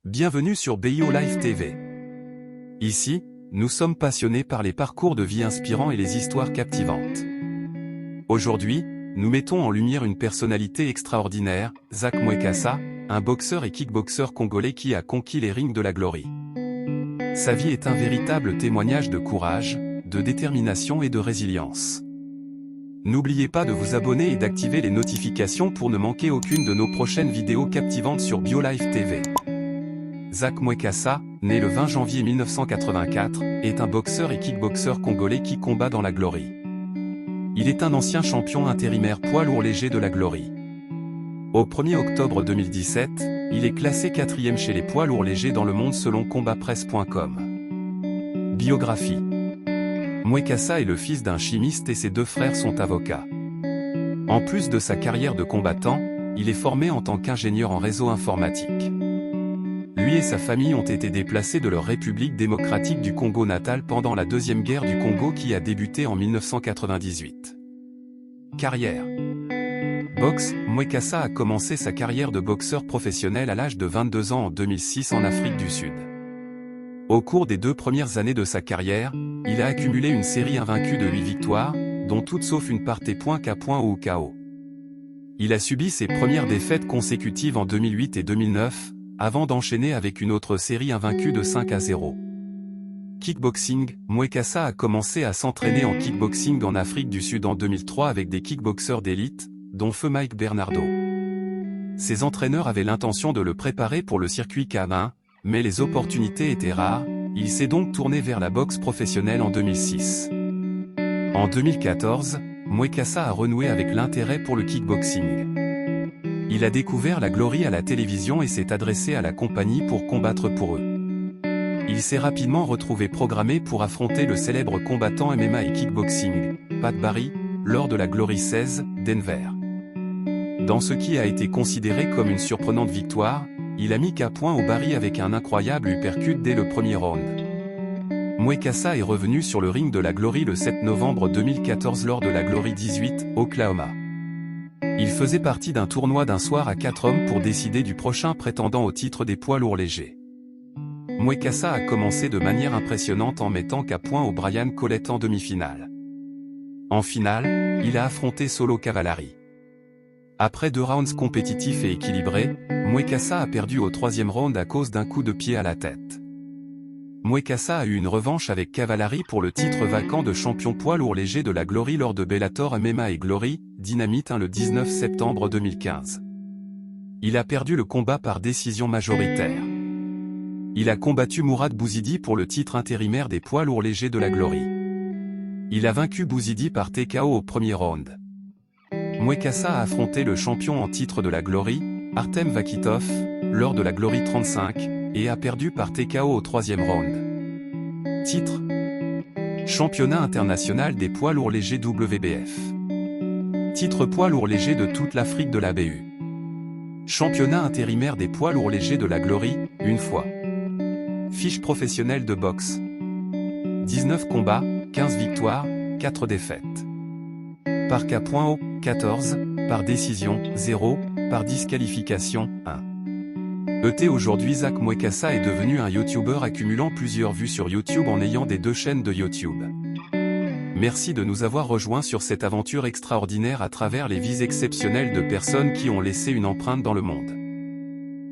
Bienvenue sur BioLife TV. Ici, nous sommes passionnés par les parcours de vie inspirants et les histoires captivantes. Aujourd'hui, nous mettons en lumière une personnalité extraordinaire, Zak Mwekassa, un boxeur et kickboxeur congolais qui a conquis les rings de la glory. Sa vie est un véritable témoignage de courage, de détermination et de résilience. N'oubliez pas de vous abonner et d'activer les notifications pour ne manquer aucune de nos prochaines vidéos captivantes sur BioLife TV. Zak Mwekassa, né le 20 janvier 1984, est un boxeur et kickboxeur congolais qui combat dans la glory. Il est un ancien champion intérimaire poids lourd léger de la glory. Au 1er octobre 2017, il est classé 4e chez les poids lourds légers dans le monde selon combatpresse.com. Biographie. Mwekassa est le fils d'un chimiste et ses deux frères sont avocats. En plus de sa carrière de combattant, il est formé en tant qu'ingénieur en réseau informatique. Lui et sa famille ont été déplacés de leur République démocratique du Congo natale pendant la Deuxième Guerre du Congo qui a débuté en 1998. Carrière. Boxe. Mwekassa a commencé sa carrière de boxeur professionnel à l'âge de 22 ans en 2006 en Afrique du Sud. Au cours des 2 premières années de sa carrière, il a accumulé une série invaincue de 8 victoires, dont toutes sauf une par points ou KO. Il a subi ses premières défaites consécutives en 2008 et 2009, avant d'enchaîner avec une autre série invaincue de 5-0. Kickboxing. Mwekassa a commencé à s'entraîner en kickboxing en Afrique du Sud en 2003 avec des kickboxeurs d'élite, dont feu Mike Bernardo. Ses entraîneurs avaient l'intention de le préparer pour le circuit K1, mais les opportunités étaient rares, il s'est donc tourné vers la boxe professionnelle en 2006. En 2014, Mwekassa a renoué avec l'intérêt pour le kickboxing. Il a découvert la glory à la télévision et s'est adressé à la compagnie pour combattre pour eux. Il s'est rapidement retrouvé programmé pour affronter le célèbre combattant MMA et kickboxing, Pat Barry, lors de la Glory 16, Denver. Dans ce qui a été considéré comme une surprenante victoire, il a mis KO au Barry avec un incroyable uppercut dès le premier round. Mwekassa est revenu sur le ring de la glory le 7 novembre 2014 lors de la Glory 18, Oklahoma. Il faisait partie d'un tournoi d'un soir à 4 hommes pour décider du prochain prétendant au titre des poids lourds légers. Mwekassa a commencé de manière impressionnante en mettant KO au Brian Collett en demi-finale. En finale, il a affronté Solo Cavallari. Après 2 rounds compétitifs et équilibrés, Mwekassa a perdu au 3e round à cause d'un coup de pied à la tête. Mwekassa a eu une revanche avec Cavallari pour le titre vacant de champion poids lourd léger de la glory lors de Bellator MMA et Glory, Dynamite 1 le 19 septembre 2015. Il a perdu le combat par décision majoritaire. Il a combattu Mourad Bouzidi pour le titre intérimaire des poids lourds légers de la glory. Il a vaincu Bouzidi par TKO au premier round. Mwekassa a affronté le champion en titre de la glory, Artem Vakitov, lors de la Glory 35, et a perdu par TKO au 3e round. Titre: Championnat international des poids lourds légers WBF. Titre poids lourds légers de toute l'Afrique de la BU. Championnat intérimaire des poids lourds légers de la glory, une fois. Fiche professionnelle de boxe. 19 combats, 15 victoires, 4 défaites. Par KO, 14, par décision, 0, par disqualification, 1. Aujourd'hui Zak Mwekassa est devenu un YouTuber accumulant plusieurs vues sur YouTube en ayant des 2 chaînes de YouTube. Merci de nous avoir rejoints sur cette aventure extraordinaire à travers les vies exceptionnelles de personnes qui ont laissé une empreinte dans le monde.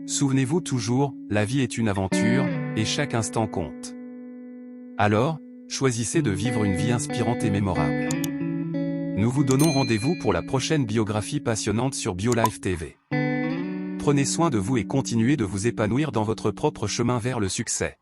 Souvenez-vous toujours, la vie est une aventure, et chaque instant compte. Alors, choisissez de vivre une vie inspirante et mémorable. Nous vous donnons rendez-vous pour la prochaine biographie passionnante sur BioLife TV. Prenez soin de vous et continuez de vous épanouir dans votre propre chemin vers le succès.